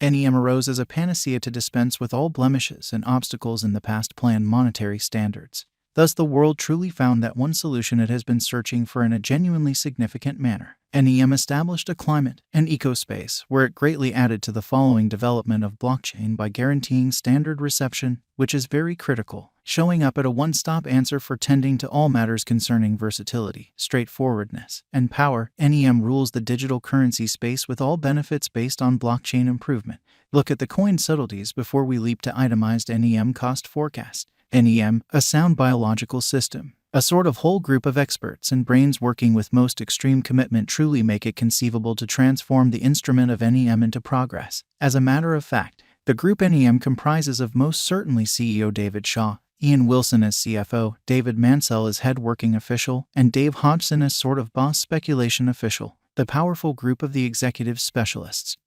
NEM arose as a panacea to dispense with all blemishes and obstacles in the past planned monetary standards. Thus the world truly found that one solution it has been searching for in a genuinely significant manner. NEM established a climate and ecospace where it greatly added to the following development of blockchain by guaranteeing standard reception, which is very critical, showing up at a one-stop answer for tending to all matters concerning versatility, straightforwardness, and power. NEM rules the digital currency space with all benefits based on blockchain improvement. Look at the coin subtleties before we leap to itemized NEM cost forecast. NEM, a sound biological system, a sort of whole group of experts and brains working with most extreme commitment truly make it conceivable to transform the instrument of NEM into progress. As a matter of fact, the group NEM comprises of most certainly CEO David Shaw, Ian Wilson as CFO, David Mansell as head working official, and Dave Hodgson as sort of boss speculation official, the powerful group of the executive specialists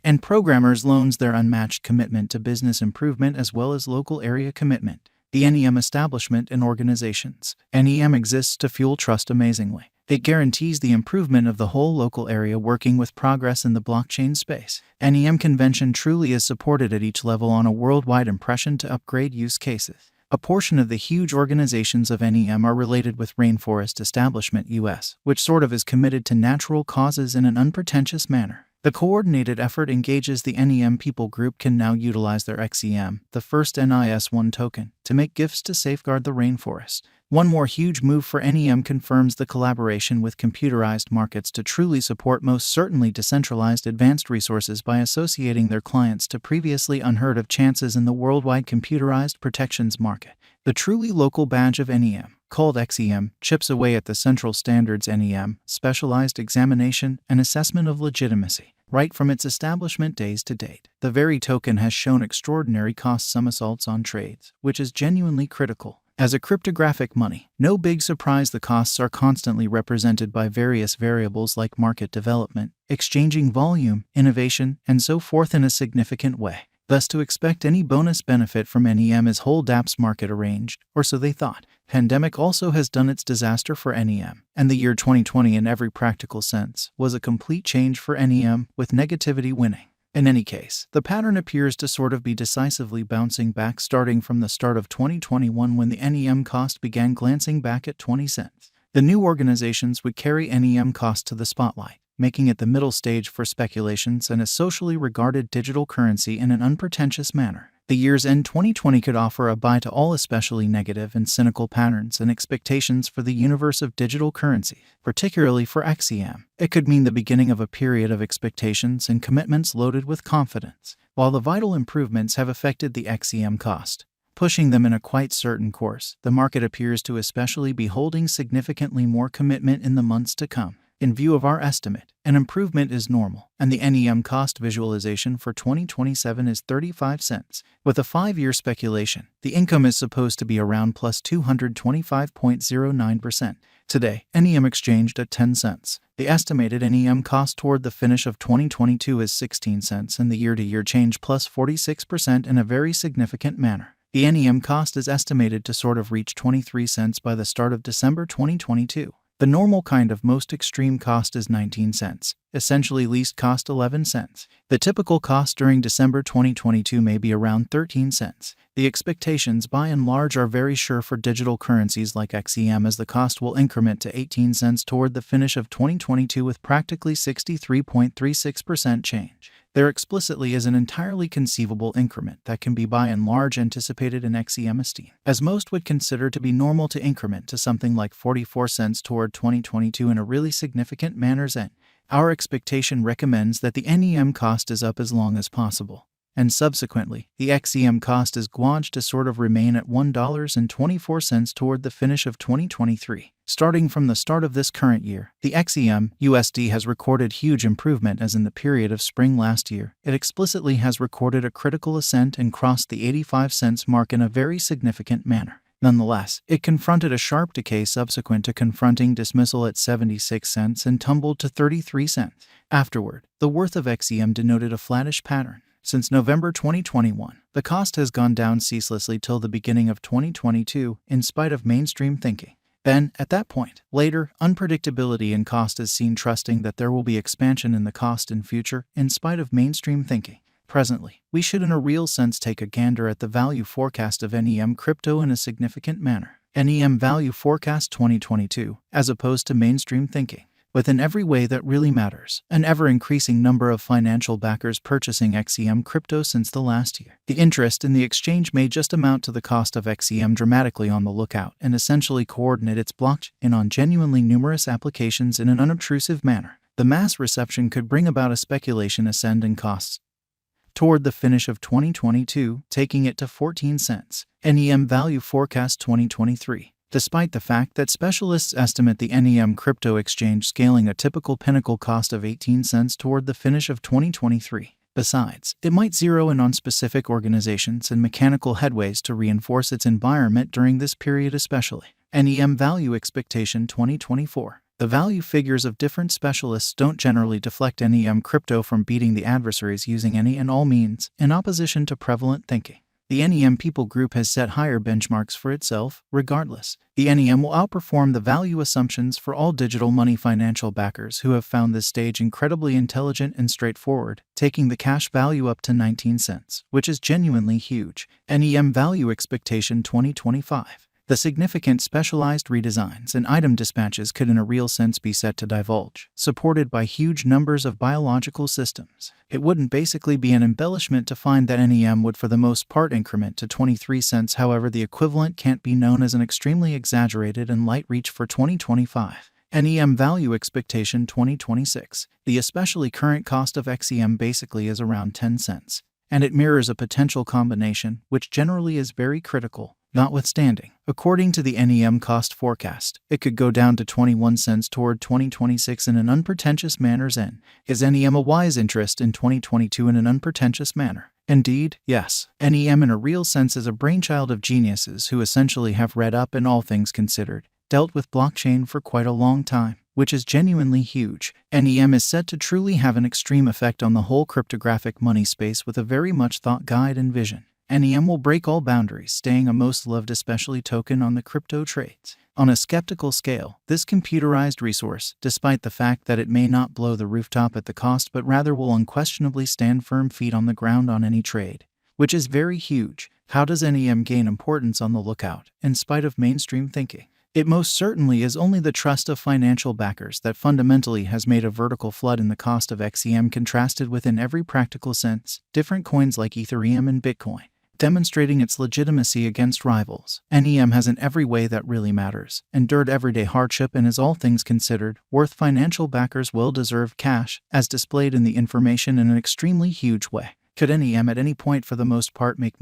and programmers loans their unmatched commitment to business improvement as well as local area commitment. The NEM establishment and organizations. NEM exists to fuel trust amazingly. It guarantees the improvement of the whole local area working with progress in the blockchain space. NEM convention truly is supported at each level on a worldwide impression to upgrade use cases. A portion of the huge organizations of NEM are related with Rainforest Establishment US, which sort of is committed to natural causes in an unpretentious manner. The coordinated effort engages the NEM people group can now utilize their XEM, the first NIS1 token, to make gifts to safeguard the rainforest. One more huge move for NEM confirms the collaboration with computerized markets to truly support most certainly decentralized advanced resources by associating their clients to previously unheard of chances in the worldwide computerized protections market. The truly local badge of NEM, called XEM, chips away at the central standards NEM, specialized examination and assessment of legitimacy. Right from its establishment days to date, the very token has shown extraordinary cost somersaults on trades, which is genuinely critical. As a cryptographic money, no big surprise the costs are constantly represented by various variables like market development, exchanging volume, innovation, and so forth in a significant way. Thus to expect any bonus benefit from NEM is whole dApps market arranged, or so they thought. Pandemic also has done its disaster for NEM, and the year 2020 in every practical sense was a complete change for NEM, with negativity winning. In any case, the pattern appears to sort of be decisively bouncing back starting from the start of 2021 when the NEM cost began glancing back at 20 cents. The new organizations would carry NEM cost to the spotlight, making it the middle stage for speculations and a socially regarded digital currency in an unpretentious manner. The year's end 2020 could offer a buy to all especially negative and cynical patterns and expectations for the universe of digital currency, particularly for XEM. It could mean the beginning of a period of expectations and commitments loaded with confidence, while the vital improvements have affected the XEM cost, pushing them in a quite certain course. The market appears to especially be holding significantly more commitment in the months to come. In view of our estimate, an improvement is normal, and the NEM cost visualization for 2027 is 35 cents. With a 5-year speculation, the income is supposed to be around plus 225.09%. Today, NEM exchanged at 10 cents. The estimated NEM cost toward the finish of 2022 is 16 cents, and the year-to-year change plus 46% in a very significant manner. The NEM cost is estimated to sort of reach 23 cents by the start of December 2022. The normal kind of most extreme cost is 19 cents, essentially least cost 11 cents. The typical cost during December 2022 may be around 13 cents. The expectations by and large are very sure for digital currencies like XEM as the cost will increment to 18 cents toward the finish of 2022 with practically 63.36% change. There explicitly is an entirely conceivable increment that can be by and large anticipated in XEM esteem, as most would consider to be normal to increment to something like 44 cents toward 2022 in a really significant manner's end. Our expectation recommends that the NEM cost is up as long as possible, and subsequently, the XEM cost is gauged to sort of remain at $1.24 toward the finish of 2023. Starting from the start of this current year, the XEM USD has recorded huge improvement as in the period of spring last year. It explicitly has recorded a critical ascent and crossed the 85 cents mark in a very significant manner. Nonetheless, it confronted a sharp decay subsequent to confronting dismissal at 76 cents and tumbled to 33 cents. Afterward, the worth of XEM denoted a flattish pattern. Since November 2021, the cost has gone down ceaselessly till the beginning of 2022, in spite of mainstream thinking. Then, at that point, later, unpredictability in cost is seen trusting that there will be expansion in the cost in future, in spite of mainstream thinking. Presently, we should in a real sense take a gander at the value forecast of NEM crypto in a significant manner. NEM Value Forecast 2022, as opposed to mainstream thinking. Within every way that really matters, an ever-increasing number of financial backers purchasing XEM crypto since the last year. The interest in the exchange may just amount to the cost of XEM dramatically on the lookout and essentially coordinate its blockchain on genuinely numerous applications in an unobtrusive manner. The mass reception could bring about a speculation ascend in costs toward the finish of 2022, taking it to 14 cents. NEM Value Forecast 2023. Despite the fact that specialists estimate the NEM crypto exchange scaling a typical pinnacle cost of 18 cents toward the finish of 2023. Besides, it might zero in on specific organizations and mechanical headways to reinforce its environment during this period especially. NEM Value Expectation 2024. The value figures of different specialists don't generally deflect NEM crypto from beating the adversaries using any and all means, in opposition to prevalent thinking. The NEM People Group has set higher benchmarks for itself, regardless. The NEM will outperform the value assumptions for all digital money financial backers who have found this stage incredibly intelligent and straightforward, taking the cash value up to 19 cents, which is genuinely huge. NEM Value Expectation 2025. The significant specialized redesigns and item dispatches could in a real sense be set to divulge, supported by huge numbers of biological systems. It wouldn't basically be an embellishment to find that NEM would for the most part increment to 23 cents. However, the equivalent can't be known as an extremely exaggerated and light reach for 2025. NEM Value Expectation 2026. The especially current cost of XEM basically is around 10 cents, and it mirrors a potential combination, which generally is very critical. Notwithstanding, according to the NEM cost forecast, it could go down to 21 cents toward 2026 in an unpretentious manner's end. Is NEM a wise interest in 2022 in an unpretentious manner? Indeed, yes. NEM in a real sense is a brainchild of geniuses who essentially have read up and all things considered, dealt with blockchain for quite a long time, which is genuinely huge. NEM is said to truly have an extreme effect on the whole cryptographic money space with a very much thought guide and vision. NEM will break all boundaries, staying a most loved especially token on the crypto trades. On a skeptical scale, this computerized resource, despite the fact that it may not blow the rooftop at the cost but rather will unquestionably stand firm feet on the ground on any trade, which is very huge. How does NEM gain importance on the lookout, in spite of mainstream thinking? It most certainly is only the trust of financial backers that fundamentally has made a vertical flood in the cost of XEM contrasted with in every practical sense, different coins like Ethereum and Bitcoin, demonstrating its legitimacy against rivals. NEM has in every way that really matters, endured everyday hardship and is all things considered, worth financial backers' well-deserved cash, as displayed in the information in an extremely huge way. Could NEM at any point for the most part make me